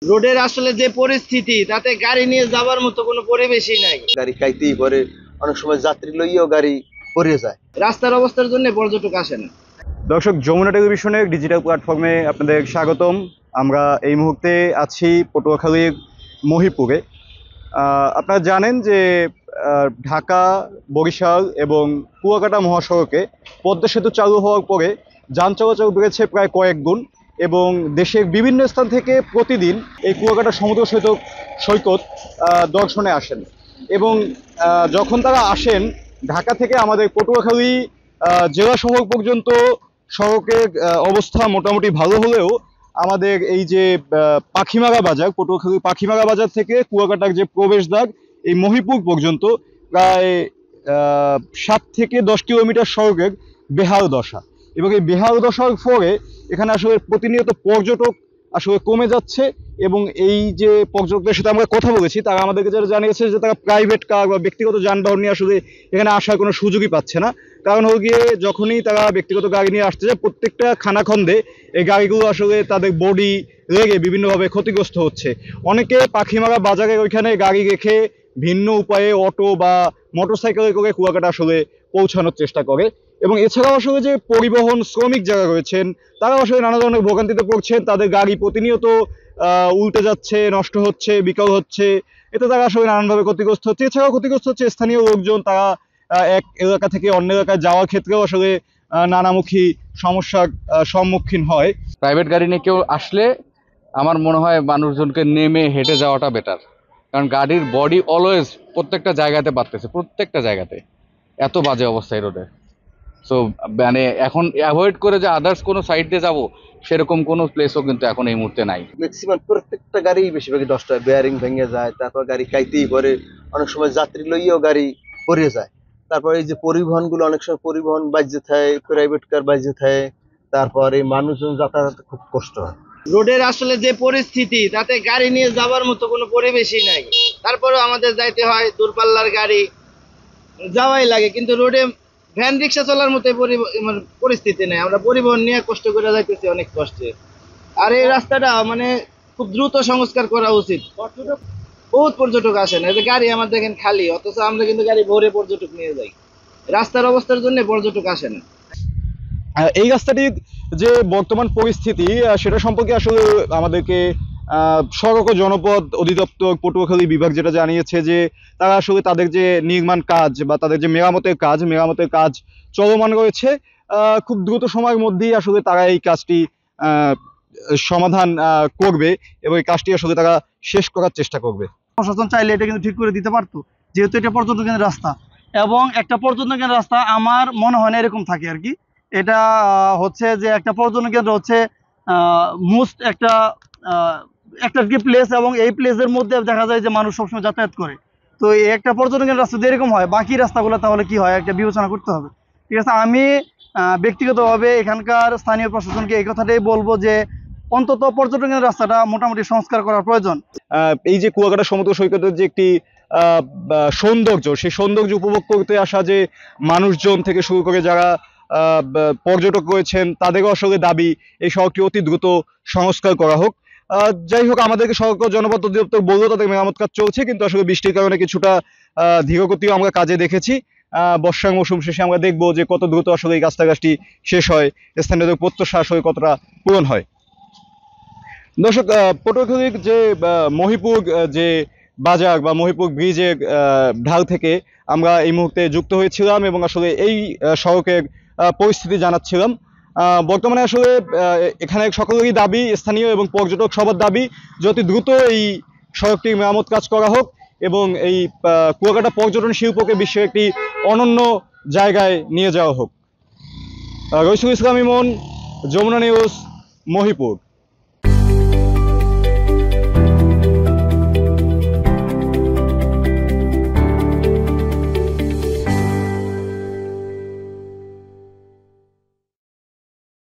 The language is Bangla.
রোডের আসলে যে পরিস্থিতি তাতে গাড়ি নিয়ে যাবার মতো কোনো পরিবেশই নাই। গাড়ি খাইতেই পরে, অনেক সময় যাত্রী লইয়াও গাড়ি পড়ে যায়। রাস্তার অবস্থার জন্য পর্যটক আসে না। দর্শক, যমুনা টেলিভিশনের ডিজিটাল প্ল্যাটফর্মে আপনাদের স্বাগতম। আমরা এই মুহূর্তে আছি পটুয়াখালীর মহিপুরে। আপনারা জানেন যে ঢাকা, বরিশাল এবং কুয়াকাটা মহাসড়কে পদ্মা সেতু চালু হওয়ার পরে যান চলাচল বেড়েছে প্রায় কয়েক গুণ এবং দেশের বিভিন্ন স্থান থেকে প্রতিদিন এই কুয়াকাটা সমুদ্র সৈকত দর্শনে আসেন এবং যখন তারা আসেন ঢাকা থেকে আমাদের পটুয়াখালী জেলা শহর পর্যন্ত সড়কের অবস্থা মোটামুটি ভালো হলেও আমাদের এই যে পাখিমারা বাজার, পটুয়াখালী পাখিমারা বাজার থেকে কুয়াকাটার যে প্রবেশদ্বার এই মহিপুর পর্যন্ত প্রায় 7 থেকে 10 কিলোমিটার সড়কের বেহাল দশা। এবং এই বেহাল দশার ফলে এখানে আসলে প্রতিনিয়ত পর্যটক আসলে কমে যাচ্ছে এবং এই যে পর্যটকদের সাথে আমরা কথা বলেছি তারা আমাদেরকে যারা জানিয়েছে যে তারা প্রাইভেট কার বা ব্যক্তিগত যানবাহন নিয়ে আসলে এখানে আসার কোনো সুযোগই পাচ্ছে না। কারণ হলো গিয়ে যখনই তারা ব্যক্তিগত গাড়ি নিয়ে আসতে যায় প্রত্যেকটা খানাখন্দে এই গাড়িগুলো আসলে তাদের বডি লেগে বিভিন্নভাবে ক্ষতিগ্রস্ত হচ্ছে। অনেকে পাখিমারা বাজারের ওইখানে গাড়ি রেখে ভিন্ন উপায়ে অটো বা মোটরসাইকেলে করে কুয়াকাটা আসলে পৌঁছানোর চেষ্টা করে এবং এছাড়াও আসলে যে পরিবহন শ্রমিক যারা রয়েছেন তারা আসলে নানা ধরনের ভোগান্তিতে পড়ছেন। তাদের গাড়ি প্রতিনিয়ত উল্টে যাচ্ছে, নষ্ট হচ্ছে, বিকল হচ্ছে, এতে তারা আসলে নানানভাবে ক্ষতিগ্রস্ত হচ্ছে। এছাড়াও ক্ষতিগ্রস্ত হচ্ছে স্থানীয় লোকজন, তারা এক এলাকা থেকে অন্য এলাকায় যাওয়ার ক্ষেত্রেও আসলে নানামুখী সমস্যার সম্মুখীন হয়। প্রাইভেট গাড়ি নিয়ে কেউ আসলে আমার মনে হয় মানুষজনকে নেমে হেঁটে যাওয়াটা বেটার, কারণ গাড়ির বডি অলওয়েজ প্রত্যেকটা জায়গাতে বাড়তেছে, প্রত্যেকটা জায়গাতে এত বাজে অবস্থা এই রোডে। সো মানে এখন অ্যাভয়েড করে যে আদার্স কোনো সাইড দিয়ে যাবো সেরকম কোনো প্লেসও কিন্তু এখন এই মুহূর্তে নাই। ম্যাক্সিমাম প্রত্যেকটা গাড়ি বেশিরভাগই নষ্ট হয়, বেয়ারিং ভেঙে যায়, তারপর গাড়ি খাইতেই পরে, অনেক সময় যাত্রী লইয়াও গাড়ি পড়ে যায়। তারপর এই যে পরিবহনগুলো অনেক সময় পরিবহন বাজে থাকে, প্রাইভেট কার বাজে থাকে, তারপর এই মানুষজন যাতায়াত খুব কষ্ট হয়। রোডের আসলে যে পরিস্থিতি তাতে গাড়ি নিয়ে যাবার মতো কোনো পরিবেশই নাই। তারপরেও আমাদের যাইতে হয়, দূরপাল্লার গাড়ি যাওয়াই লাগে, কিন্তু রোডে ভ্যান রিক্সা চলার মতো পরিস্থিতি নেই। আমরা পরিবহন নিয়ে কষ্ট করে যাইতেছি, অনেক কষ্টে। আর এই রাস্তাটা মানে খুব দ্রুত সংস্কার করা উচিত। বহুত পর্যটক আসেন, এই যে গাড়ি আমার দেখেন খালি, অথচ আমরা কিন্তু গাড়ি ভরে পর্যটক নিয়ে যাই। রাস্তার অবস্থার জন্য পর্যটক আসে না। এই রাস্তাটির যে বর্তমান পরিস্থিতি সেটা সম্পর্কে আসলে আমাদেরকে সড়ক ও জনপথ অধিদপ্তর পটুয়াখালী বিভাগ যেটা জানিয়েছে যে তারা আসলে তাদের যে নির্মাণ কাজ বা তাদের যে মেরামতের কাজ চলমান রয়েছে। খুব দ্রুত সময়ের মধ্যেই আসলে তারা এই কাজটি সমাধান করবে এবং এই কাজটি আসলে তারা শেষ করার চেষ্টা করবে। প্রশাসন চাইলে এটা কিন্তু ঠিক করে দিতে পারতো, যেহেতু এটা পর্যটন কেন্দ্রের রাস্তা এবং একটা পর্যটন কেন্দ্রের রাস্তা আমার মনে হয় না এরকম থাকে আর কি। এটা হচ্ছে যে একটা পর্যটন কেন্দ্র হচ্ছে মোস্ট একটা কি প্লেস, এবং এই প্লেসের মধ্যে দেখা যায় যে মানুষ সবসময় যাতায়াত করে। তো এই একটা পর্যটন কেন্দ্রের রাস্তা যদি এরকম হয়, বাকি রাস্তাগুলো তাহলে কি হয় একটা বিবেচনা করতে হবে। ঠিক আছে, আমি ব্যক্তিগতভাবে এখানকার স্থানীয় প্রশাসনকে এই কথাটাই বলবো যে অন্তত পর্যটন কেন্দ্রের রাস্তাটা মোটামুটি সংস্কার করার প্রয়োজন। এই যে কুয়াকাটা সমুদ্র সৈকতের যে একটি সৌন্দর্য, সেই সৌন্দর্য উপভোগ করতে আসা যে মানুষজন থেকে শুরু করে যারা পর্যটক রয়েছেন তাদেরও আসলে দাবি এই সড়কটি অতি দ্রুত সংস্কার করা হোক। যাই হোক, আমাদেরকে সড়ক ও জনপথ অধিদপ্তর বললো তাদের মেরামত কাজ চলছে, কিন্তু আসলে বৃষ্টির কারণে কিছুটা ধীরগতিও আমরা কাজে দেখেছি। বর্ষার মৌসুম শেষে আমরা দেখবো যে কত দ্রুত আসলে এই কাজটি শেষ হয়, স্থানীয়দের প্রত্যাশা আসলে কতটা পূরণ হয়। দর্শক, পটুয়াখালীর যে মহিপুর যে বাজার বা মহিপুর ব্রিজের ঢাল থেকে আমরা এই মুহূর্তে যুক্ত হয়েছিলাম এবং আসলে এই সড়কের পরিস্থিতি জানাচ্ছিলাম। বর্তমানে আসলে এখানে সকলেরই দাবি, স্থানীয় এবং পর্যটক সবার দাবি যে অতি দ্রুত এই সড়কটির মেরামত কাজ করা হোক এবং এই কুয়াকাটা পর্যটন শিল্পকে বিশ্বের একটি অনন্য জায়গায় নিয়ে যাওয়া হোক। রইসুল ইসলাম ইমন, যমুনা নিউজ, মহিপুর।